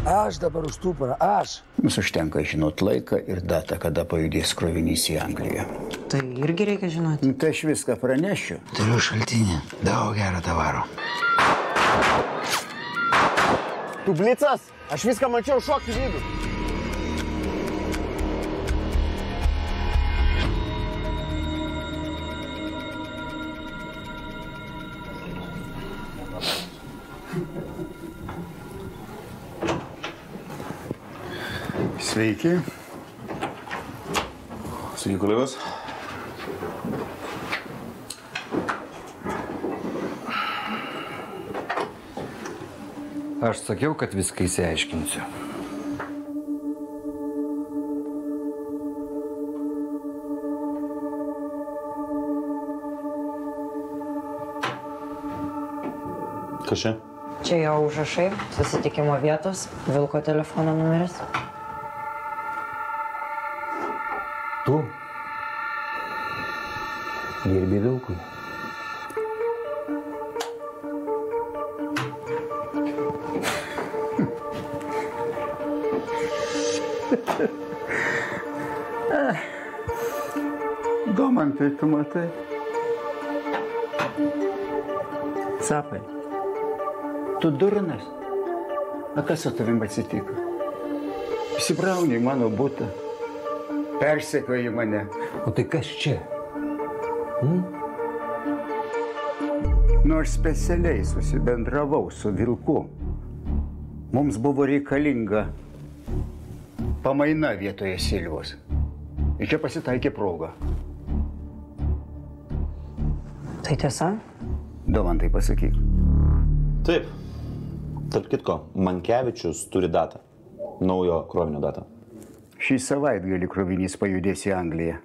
Aš dabar už stuporą, aš. Mums užtenka žinot laiką ir datą, kada pajudės krovinys į Angliją. Tai irgi reikia žinoti. Tai aš viską pranešiu. Turiu šaltinį, daug gero tavaro. Tu blicas, aš viską mačiau, šok į vidų. Sveiki. Sveiki, kolegos. Aš sakiau, kad viską įsiaiškinsiu. Kas čia? Čia jo užrašai, susitikimo vietos, Vilko telefono numeris. Tu dirbi Vilkui. Domantai, tu matai. Capai, tu durnas. A kas su tavim atsitiko? Įsibrauni į mano butą. Persekioji mane. O tai kas čia? Nors specialiai susibendravau su Vilku. Mums buvo reikalinga pamaina vietoje Silvos. Ir čia pasitaikė proga. Tai tiesa? Domantai, pasakyk. Taip. Tarp kitko, Mankevičius turi datą. Naujo krovinio datą. Šį savaitgalį krovinys pajudės į Angliją.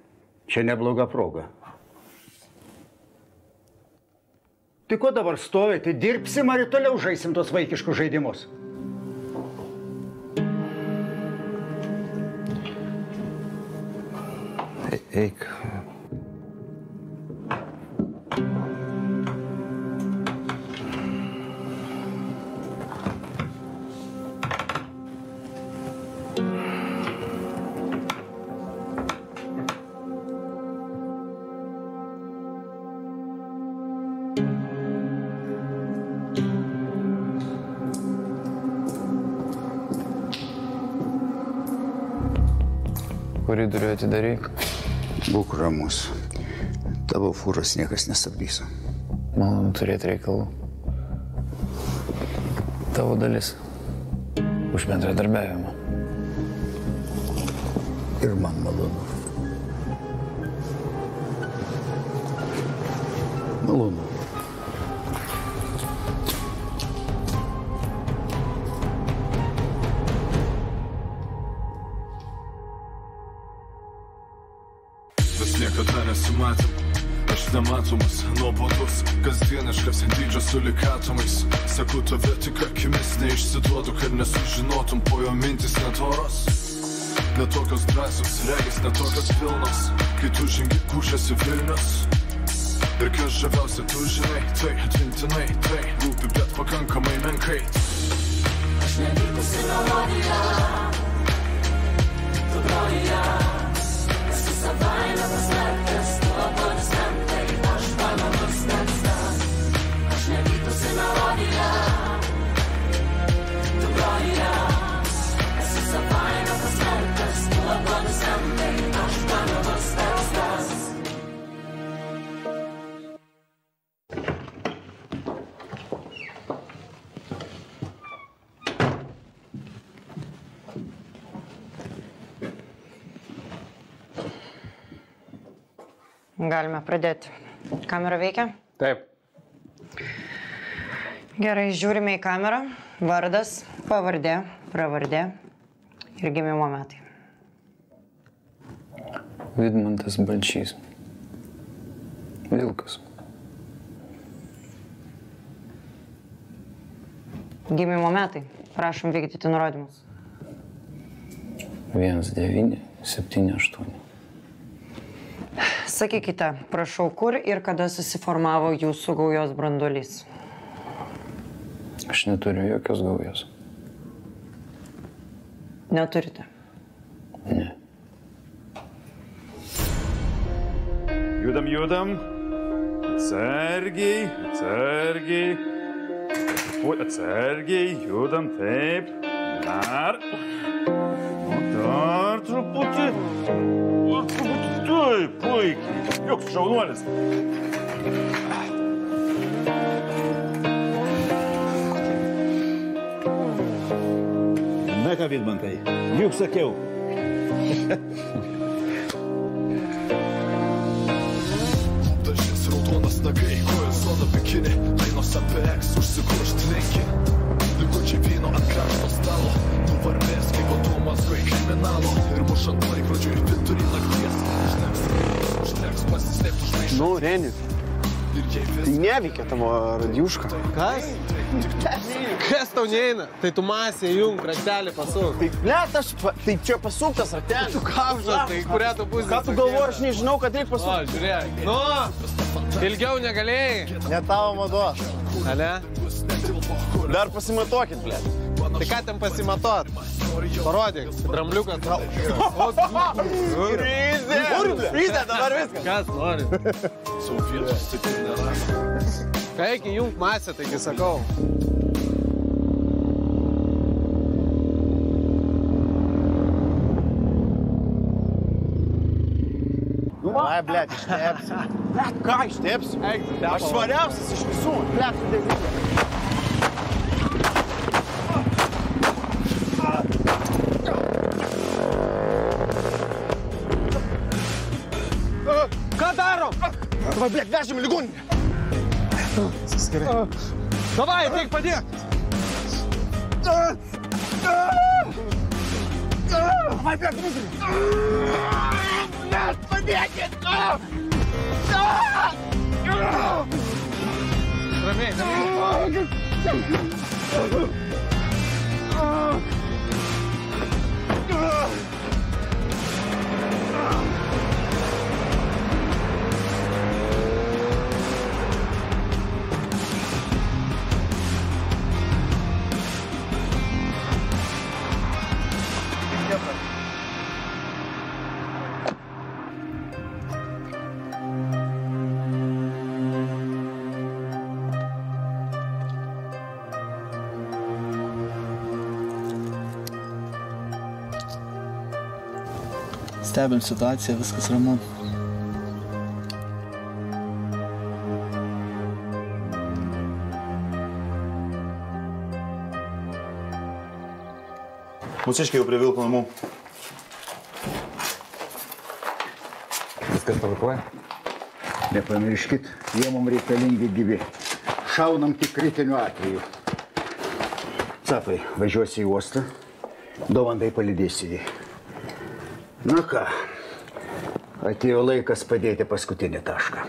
Čia nebloga proga. Tai ko dabar stovi? Tai dirbsim ar ir toliau žaisim tos vaikiškus žaidimus? Eik. Koridorių atidaryk. Būk ramus. Tavo fūros niekas nestabdys. Malonu turėti reikalų. Tavo dalis. Už bendradarbiavimą. Ir man malonu. Malonu. Niekada nesimatėm, aš nematomas, nuobodus, kasdieniškas, dydžio sulikatomais. Seku tave tik akimis, neišsiduodu, kad nesužinotum, po jo mintis netoros. Netokios drąsios, regis netokios pilnos, kai tu žengi kūšėsi Vilnius. Ir kas žaviausia, tu žinai, tai atmintinai, tai rūpi, bet pakankamai menkai. Aš nevykusi melodija, tu brolija. Savaime paslėptas, tuo bodis mentai, aš mano nustenstas. Aš nevykusi melodija, tu brolija. Esi savaime paslėptas, tuo bodis mentai, aš mano nustenstas. Galime pradėti. Kamera veikia? Taip. Gerai, žiūrime į kamerą. Vardas, pavardė, pravardė ir gimimo metai. Vidmantas Balčys. Vilkas. Gimimo metai. Prašom vykdyti nurodymus. 1978. Sakykite, prašau, kur ir kada susiformavo jūsų gaujos branduolys? Aš neturiu jokios gaujos. Neturite. Ne. Judam. Atsargiai. Atsargiai, judam taip. Dar truputį. Taip, puikiai. Joks šaunuolis. Na ką, Vidmantai, juk sakiau. Dažnis raudonas nagai, kojas rodo bikinį, dainos apie eks užsiguršt lenki. Likučiai vyno ant krašto stalo, tu varvės kaip automazgoj kriminalo. Ir mušant laikrodžių ir vidury nakties. Užteks pasislėpti žvaigždžių. Nu, Reni, tai neveikia tavo radiuška. Kas? Kas tau neina? Tai tu masė jung, raktelį pasuk. Tai blėt, tai čia pasuktas ratelis. Tu kapžas, tai kurią tu pusę. Ką tu galvoji, aš nežinau, kad reikia pasukti. O, žiūrėk. Nu, ilgiau negalėjai. Ne tavo mados. Ale? Dar pasimatuokit, blėt. Tai ką ten pasimatot? Parodyk, drambliuką tau. Frizė, dabar viskas. Kas nori? Eik į jung masę, taigi sakau. Ai, blėt, ištepsi. Blėt, ką ištepsi? Eik, tu Aš svariausias iš visų. Blėt, tu dėvykė. Ką darom? Va, blėt, vežim ligoninę. Suskirai. Davai, ateik padėk. Vai, blėt, rūzim. Blėt, padėkit. Ramiai, ramiai. Stebim situaciją, viskas ramu. Mūsiškiai jau prie Vilko namų. Viskas tvarkoja? Nepamirškit, jie mums reikalingi gyvi. Šaunam tik kritiniu atveju. Capai, važiuosi į uostą, Dovandai palydėsi jį. Na ką, atėjo laikas padėti paskutinį tašką.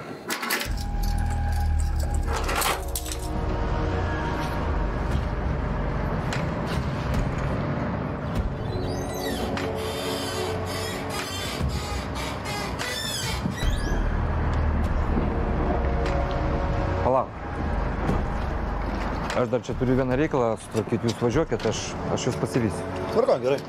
Palauk. Aš dar čia turiu vieną reikalą sutvarkyti, jūs važiuokit, aš jūs pasivysiu. Tvarko, gerai.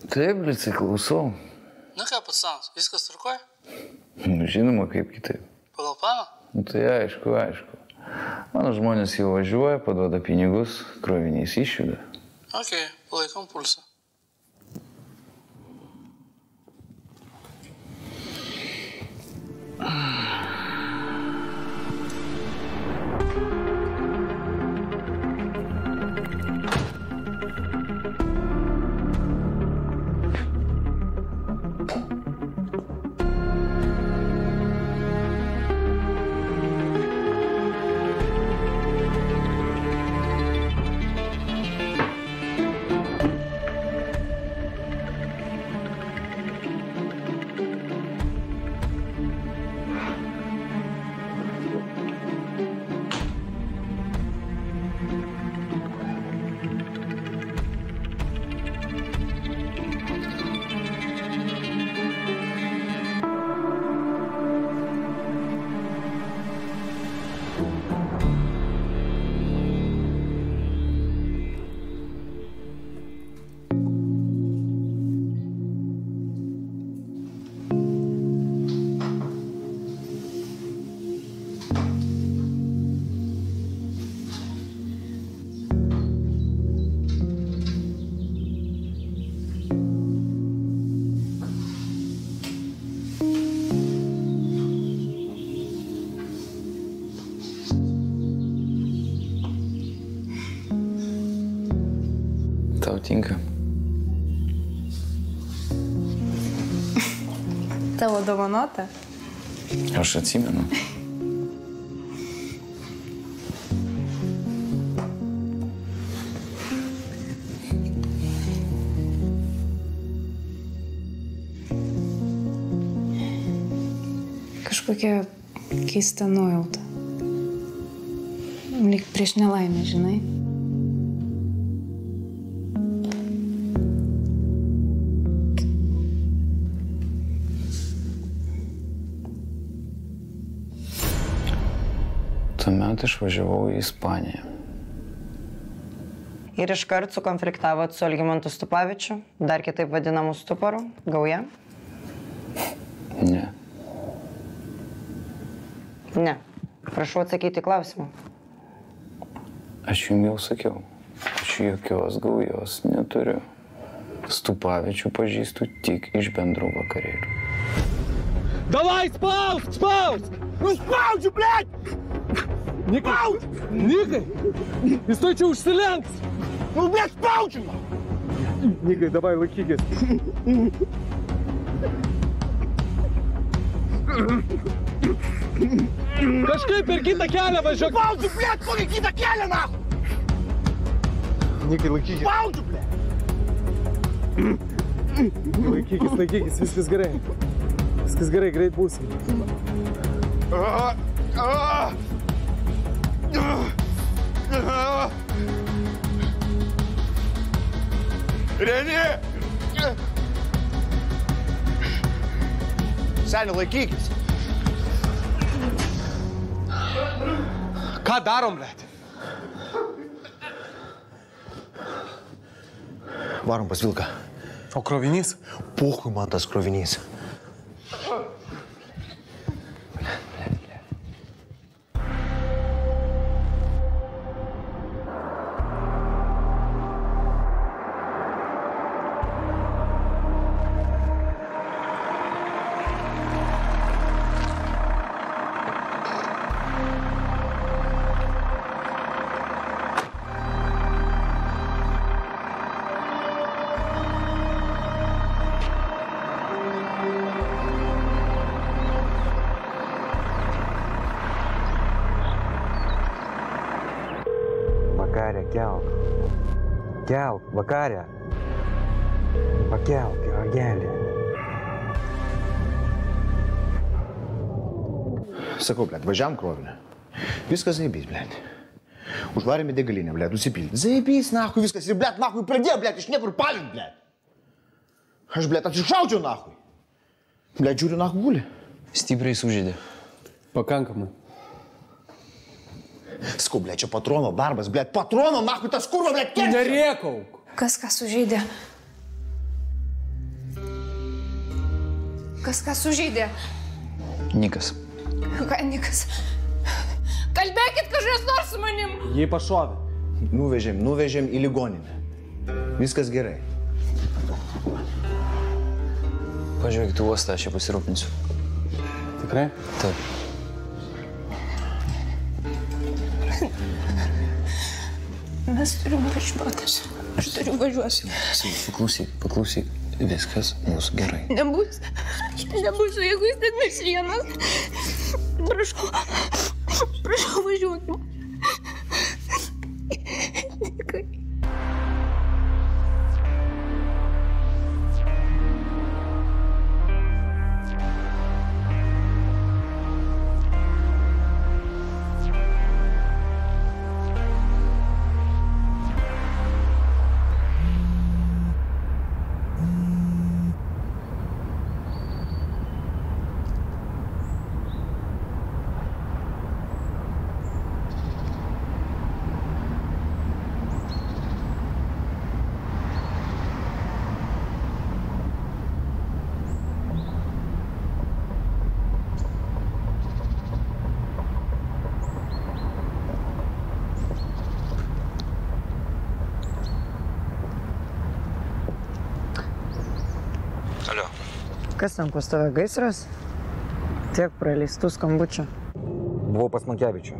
Taip, Blicai, klausau. Na ką, pats, viskas tvarkoja? Žinoma, kaip kitaip. Pagal planą? Tai aišku. Mano žmonės jau važiuoja, paduoda pinigus, kroviniais išjuda. Ok, palaikom pulsą. patinka. Tavo dovanota? Aš atsimenu. Kažkokia keista nuojauta. Lyg prieš nelaimę, žinai. Tuomet išvažiavau į Ispaniją. Ir iškart sukonfliktavot su Algimantu Stupavičiu, dar kitaip vadinamu Stuparu, Gauja? Ne. Ne. Prašau atsakyti į klausimą. Aš jums jau sakiau, aš jokios Gaujos neturiu. Stupavičių pažįstu tik iš bendrų vakarėlių. Давай, спауsk, спауsk! Ну спаудžiu, блядь! Никай! Никай! И стой, че užsilenks! Ну, блядь, spaudžiu! Никай, давай, laikykis. Kažkaip per kitą kelią važiuok! Spaudžiu, blėt, kokį kitą kelią, nahu! Nikai, laikykis. Spaudžiu, blėt! Laikykis, laikykis, viskas gerai. Viskas gerai, greit būsim. Reni! Seni, laikykis. Ką darom, blėt? Varom pas Vilką. O krovinys? Puchui man tas krovinys. Kelk, vakarė. Pakelk, ragelį. Sakau, blėt, važiavam krovinę. Viskas zaibys, blėt. Užvarėme degalinę, blėt, nusipildyti. Zaibys, nahui, viskas. Ir, blėt, nahui, pradėjo, blėt, iš niekur palint, blėt. Aš, blėt, atsišaudžiau, nahui. Blėt, žiūriu, nahui guli. Stipriai sužeidė. Pakankamai. Sakau, blėt, čia patrono darbas, blėt, patrono, nahui, tas kurva, blėt, kiek. Nerėkauk. Kas ką sužeidė? Kas ką sužeidė? Nikas. Ką Nikas? Kalbėkit kažkas nors su manim. Jį pašovė. Nuvežėm į ligoninę. Viskas gerai. Pažiūrėkit į uostą, aš čia pasirūpinsiu. Tikrai? Taip. Mes turim važiuoti. Aš turiu važiuoti. Paklausyk. Viskas bus gerai. Nebus. Nebus, jeigu jis ten mes vienas. Prašau, važiuokim. Kas ten pas tave gaisras? Tiek praleistų skambučių. Buvau pas Mankevičių.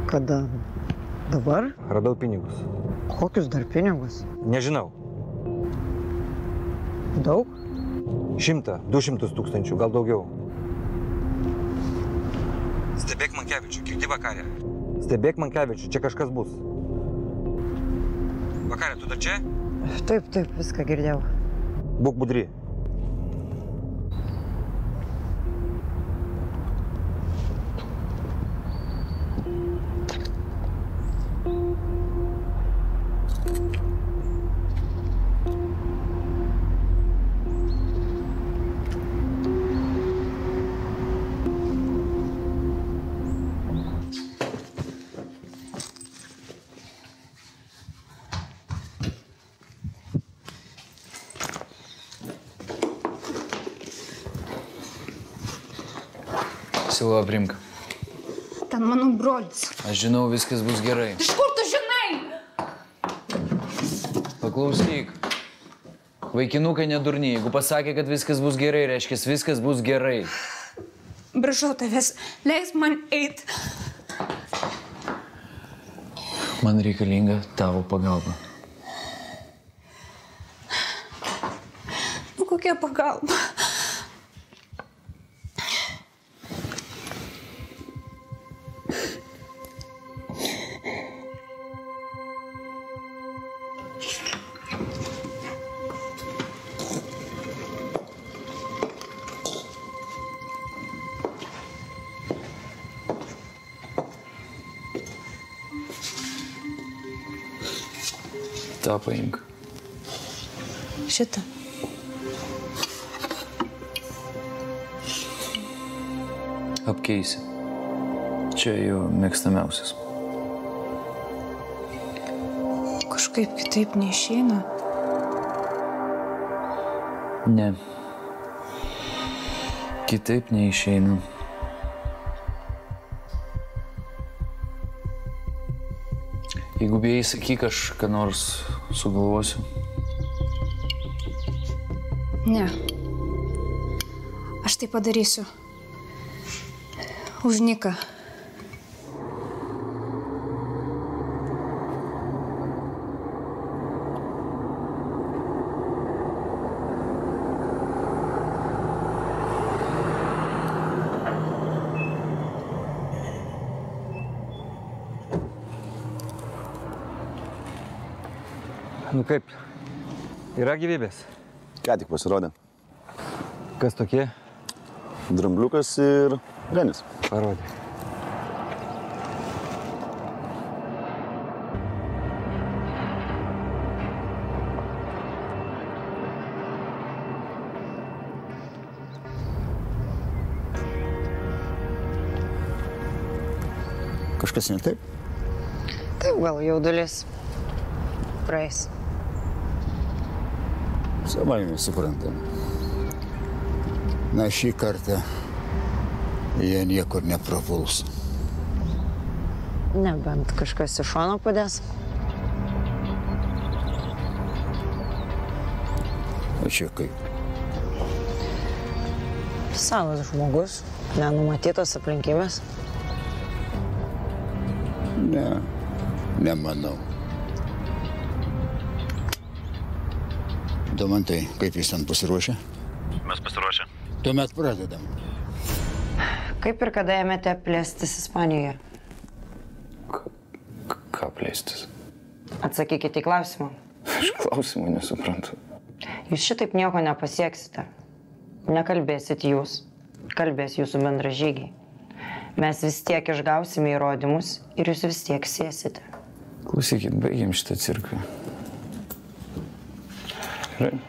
Kada? Dabar? Radau pinigus. Kokius dar pinigus? Nežinau. Daug? 100-200 tūkstančių, gal daugiau. Stebėk Mankevičių, girdi vakarę. Stebėk Mankevičių, čia kažkas bus. Vakarė, tu dar čia? Taip, viską girdėjau. Būk budri. Silva, primk. Ten mano brolis. Aš žinau, viskas bus gerai. Iš kur tu žinai? Paklausyk. Vaikinukai nedurni. Jeigu pasakė, kad viskas bus gerai, reiškia, viskas bus gerai. Prašau tavęs, leis man eit. Man reikalinga tavo pagalba. Nu, kokia pagalba? tą paimk. Šitą. Apkeisi. Čia jo mėgstamiausias. Kažkaip kitaip neišeina. Ne. Kitaip neišeina. Jeigu bijai, sakyk, aš ką nors sugalvosiu. Ne. Aš tai padarysiu. Už Niką. Nu kaip, yra gyvybės? Ką tik pasirodė. Kas tokie? Drambliukas ir Renis. Parodė. Kažkas ne taip? Taip, gal jaudulys praeis. Savaime suprantama. Na, šį kartą jie niekur neprapuls. Nebent kažkas iš šono padės. O čia kaip? Savas žmogus, nenumatytos aplinkybės. Ne, nemanau. Domantai, kaip jūs ten pasiruošę? Mes pasiruošę. Tuomet pradedam. Kaip ir kada ėmėte plėstis Ispanijoje? Ką plėstis? Atsakykite į klausimą. Aš klausimų nesuprantu. Jūs šitaip nieko nepasieksite. Nekalbėsit jūs. Kalbės jūsų bendražygiai. Mes vis tiek išgausime įrodymus ir jūs vis tiek sėsite. Klausykit, baigiam šitą cirką. Gerai.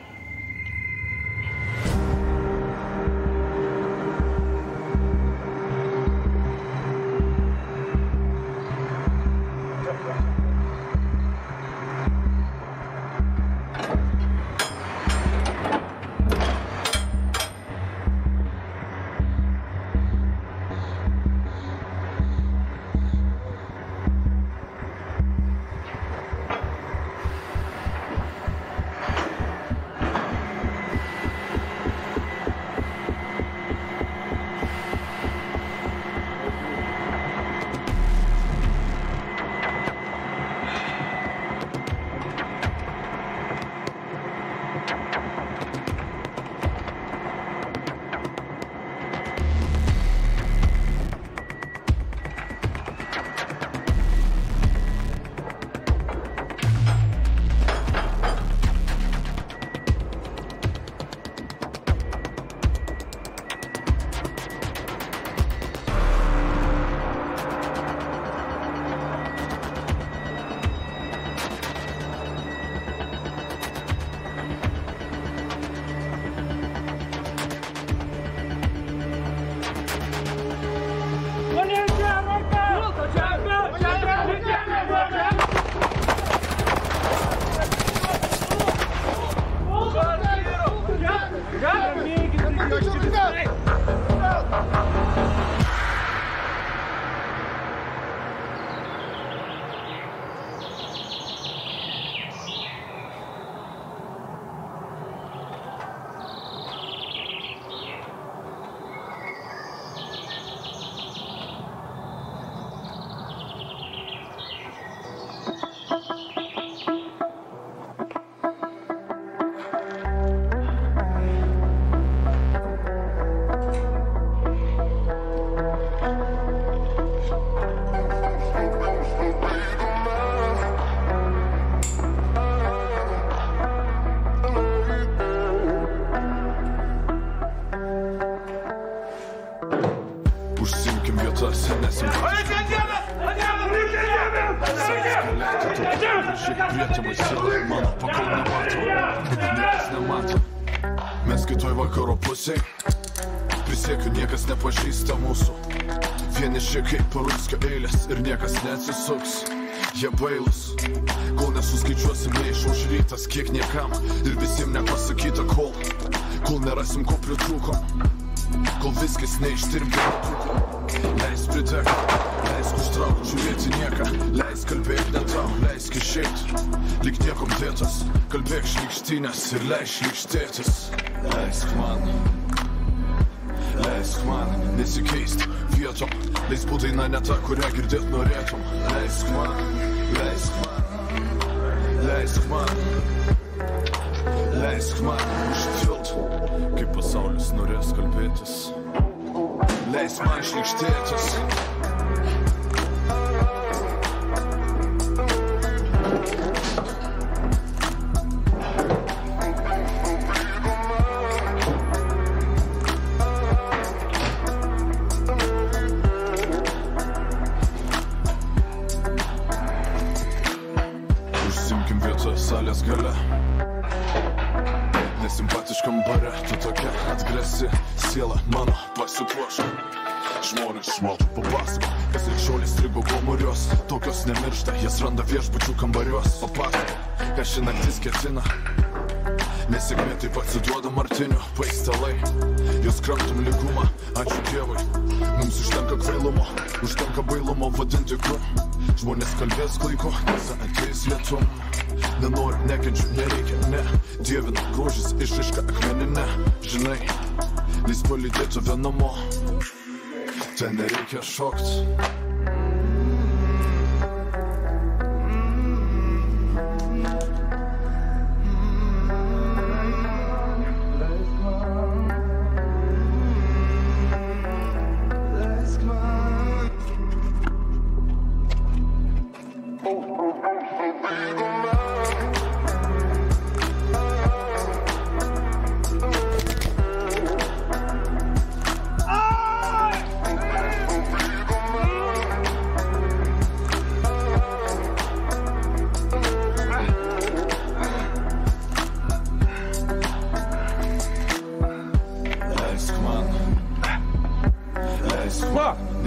Prisiekiu, niekas nepažįsta mūsų. Vieniši kaip Parulskio eilės ir niekas neatsisuks. Jie bailus, kol nesuskaičiuosim neišauš rytas, kiek niekam ir visiems nepasakyta, kol nerasim, ko pritrūkom, kol viskas neištirpė. Leisk pridegti, leisk užtraukti, žiūrėti nieką, leisk kalbėk ne tau, leisk išeiti, lyg niekom dėtas, kalbėk šlykštynės ir leisk šlykštėtis. Leisk man nesikeist vietom, leisk būt daina ne ta, kurią girdėt norėtum. Leisk man, leisk man užtilt, kaip pasaulis norės kalbėtis. Leisk man šlykštėtis. Salės gale, nesimpatiškam bare, tu tokia atgresi siela mano, pasipuošk. Žmonės šmaltų papasako, kas ir šiolės strigo gomurios, tokios nemiršta, jas randa viešbučių kambarios. Papasako, ką ši naktis ketina, nesėkmė taip atsiduoda Martinių paistalai. Jos kramtum lygumą, ačiū Dievui, mums užtenka kvailumo, užtenka bailumo vadinti tikru. Žmonės kalbės klaiku, tiesa ateis lietum. Nenoriu, nekenčiu, nereikia, ne. Dievina grožis išraiška akmeninė. Žinai, leis palydėtų vienamo, ten nereikia šokt.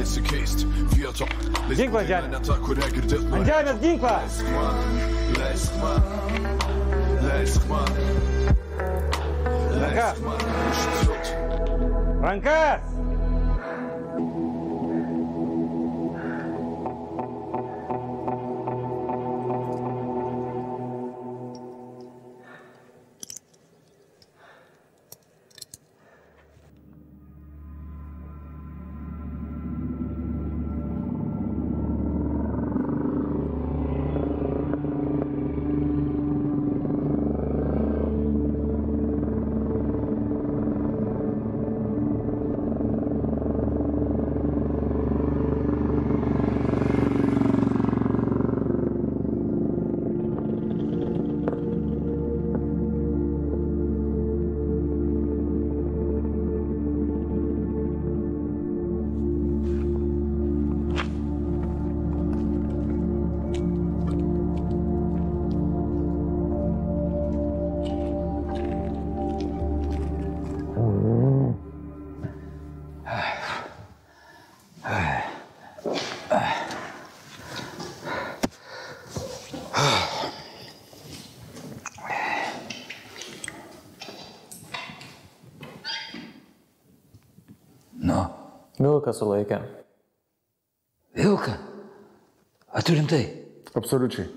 Nesikeist vietom, leisk būt daina ne ta, kurią girdėt norėtum. Ant žemės ginklą! Leisk man užtilt. Rankas! Vilką sulaikė. Vilką? A tu rimtai? Absoliučiai.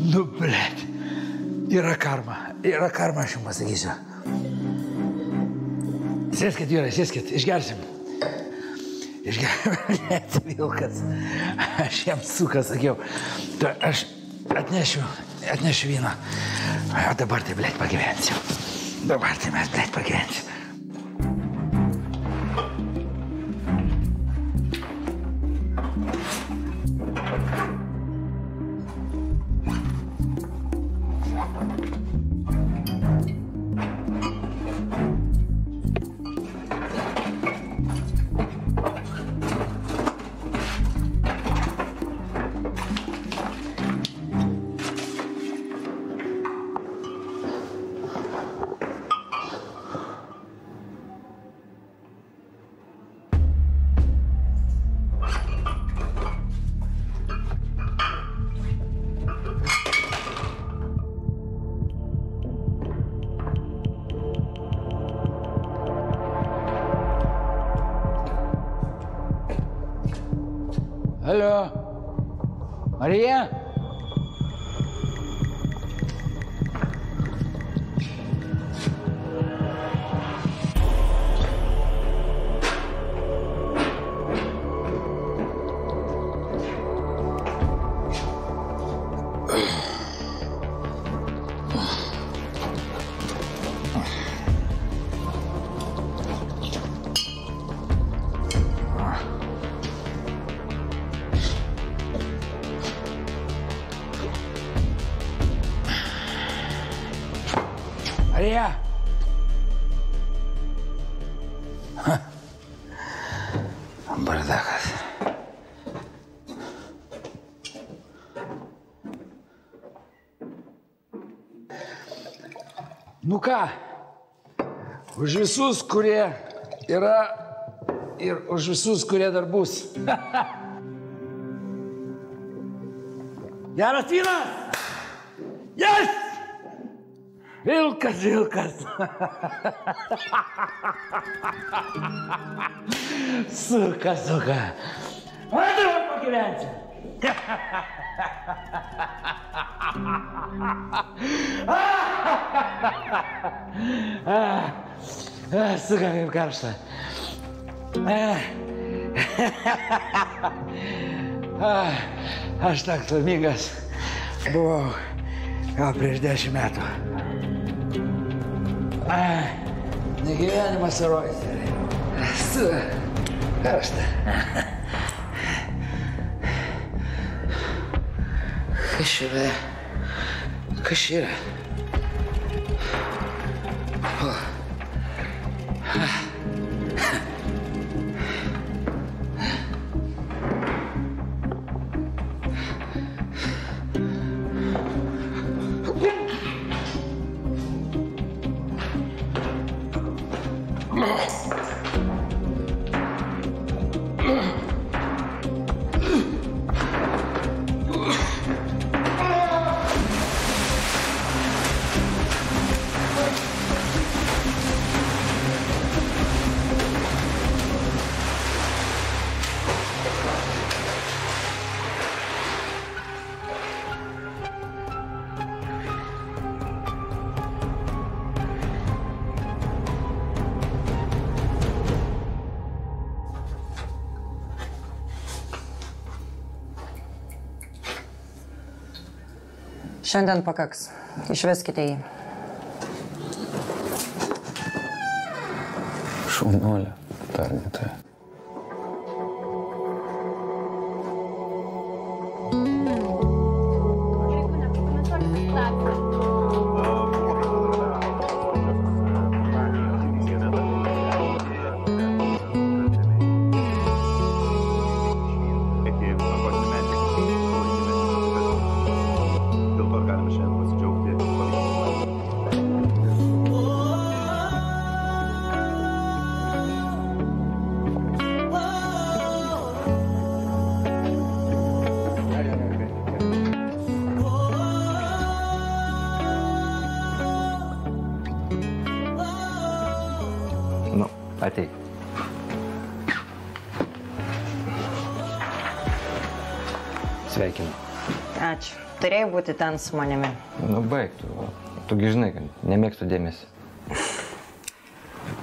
Nu, blėt. Yra karma, aš jums pasakysiu. Sėskit, vyrai, sėskit, išgersim. Blėt, Vilkas. Aš jam suką sakiau. Aš atnešiu vyną. O dabar tai, blėt, pagyvensiu. Dabar tai mes, blėt, pagyvensim. Алло, Мария? Мария! Бардаkas. Nu ką, už visus, kurie yra ir už visus, kurie dar bus. Geras vynas! Yes! Vilkas, Vilkas. Suka, suka. O dabar pagyvensim. Suka, kaip karšta. Aš toks laimingas buvau gal prieš 10 metų. Negyvenimas herojus. Karšta. Kas yra? Šiandien pakaks. Išveskite jį. Šaunuolė, tarnytoja. Ateik. Sveikinu. Ačiū. Turėjai būti ten su manimi. Nu, baig tu. Tugi žinai, kad nemėgstu dėmesį.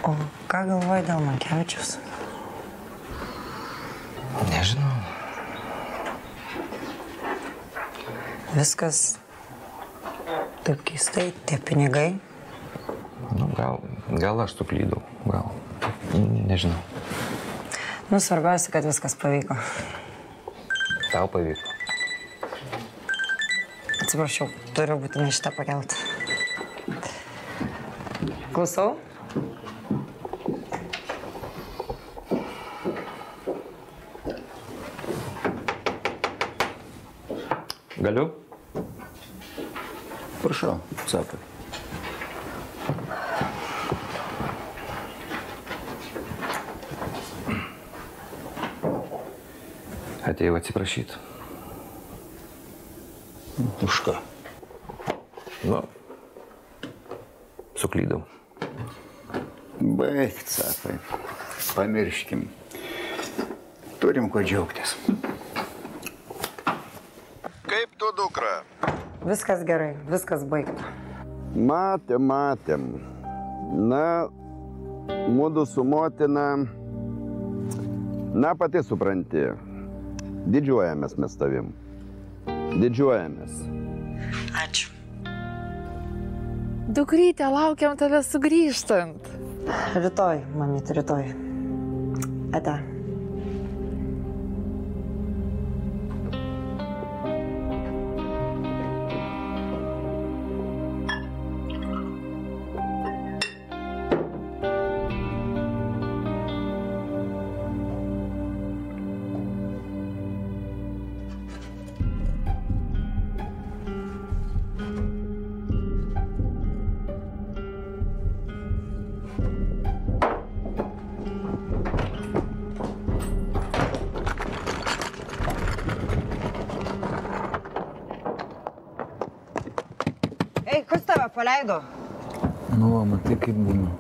O ką galvoji dėl Mankevičiaus? Nežinau. Viskas taip keistai, tie pinigai. Nu, gal aš suklydau, gal. Nežinau. Nu, svarbiausia, kad viskas pavyko. Tau pavyko. Atsiprašau, turiu būtinai šitą pakelti. Klausau? Galiu? Prašau, Capai. Atėjau atsiprašyti. Už ką? Nu, suklydau. Baig, Capai. Pamirškim. Turim ko džiaugtis. Kaip tu, dukra? Viskas gerai, viskas baigta. Matėm. Na, mudu su motina, na, pati supranti. Didžiuojamės mes tavim. Didžiuojamės. Ačiū. Dukrytė, laukiam tave sugrįžtant. Rytoj, mamyt, rytoj. Ate. Ei, kas tave paleido? Nu, matai, kaip būna.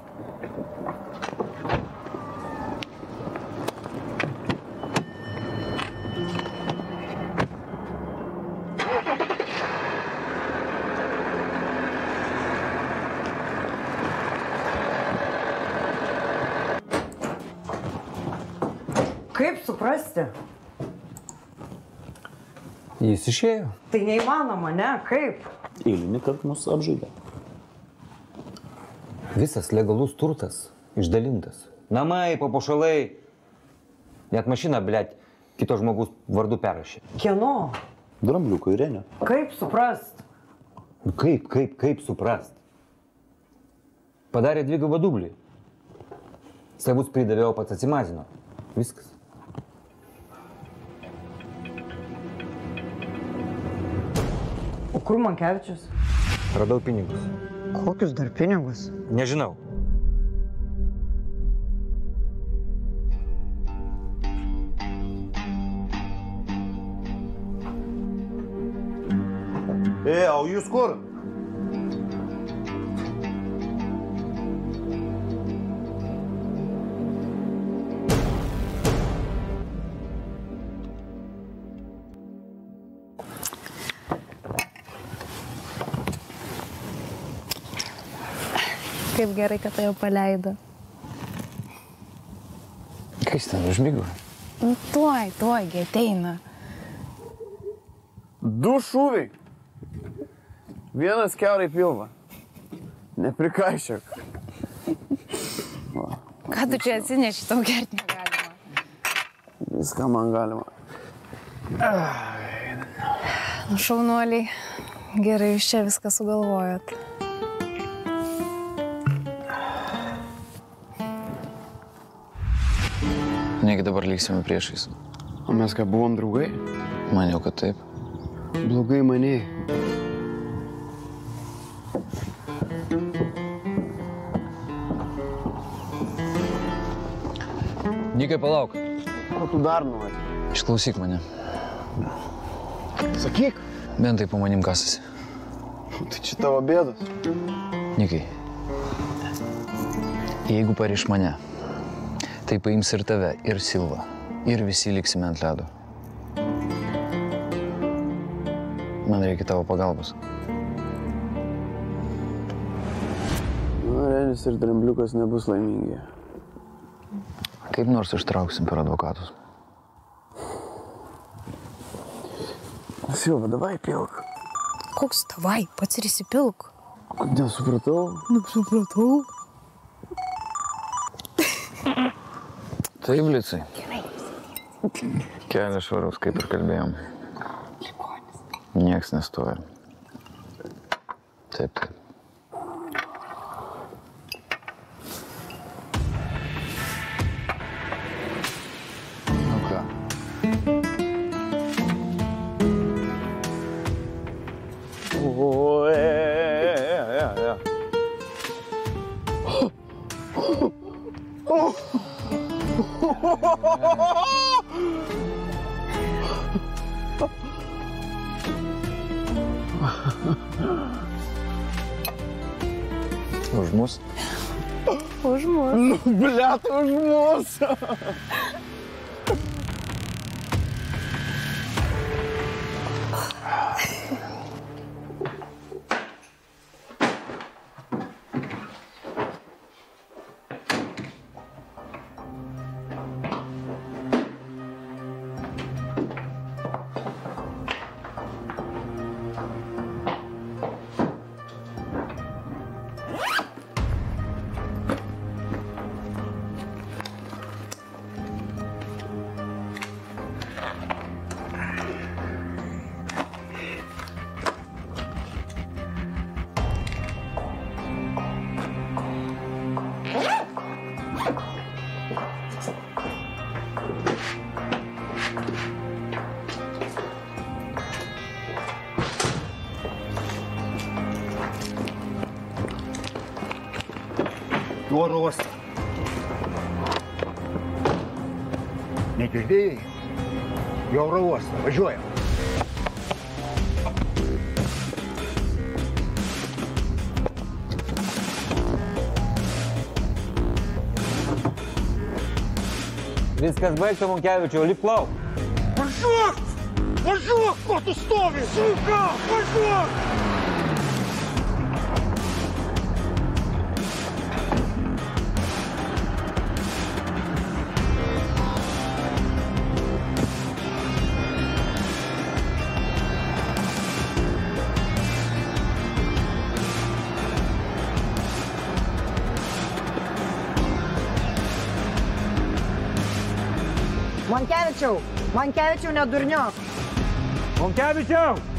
Kaip suprasti? Jis išėjo. Tai neįmanoma, ne? Kaip? Eilinį kartą mus apžaidė. Visas legalus turtas išdalintas. Namai, papuošalai. Net mašiną, blėt, kito žmogus vardu perrašė. Kieno? Drambliuko Irenė. Kaip suprast? Kaip suprast? Padarė dvigubą dublį. Savus pridavė, o pats atsimazino. Viskas. O kur Mankevičius? Radau pinigus. Kokius dar pinigus? Nežinau. O jūs kur? Kaip gerai, kad tai jau paleido. Kas ten užmigo? Tuoj, ateina. 2 šūviai. Vienas kiaurai pilva. Neprikaišiok. Ką tu čia atsineši, tau gerti negalima. Viską man galima. Nu, šaunuoliai, gerai jūs čia viską sugalvojot. Negi dabar liksime priešais. O mes ką, buvom draugai? Maniau, kad taip. Blogai manėjai. Nikai, palauk. Ko tu dar nori? Išklausyk mane. Sakyk. Bent tai po manim kasasi. Tai čia tavo bėdos. Nikai, jeigu pariš mane, Tai paims ir tave, ir Silvą. Ir visi liksime ant ledo. Man reikia tavo pagalbos. Renis ir Drambliukas nebus laimingi. Kaip nors ištrauksim per advokatus. Silva, davai pilk. Koks davai, pats ir įsipilk. Nesupratau. Nesupratau. Taip, Blicai. Kelias švarus, kaip ir kalbėjom. Nieks nestoja. Taip, taip. Nu ką? Už mus? Už mus. Nu, blet, už mus. Oro uostą. Negirdėjai? Į oro uostą. Važiuojam. Viskas baigta, Monkevičiau, lipk lauk. Važiuok! Važiuok, ko tu stovi? Suka, važiuok! Monkevičiau, Monkevičiau, nedurniok. Monkevičiau!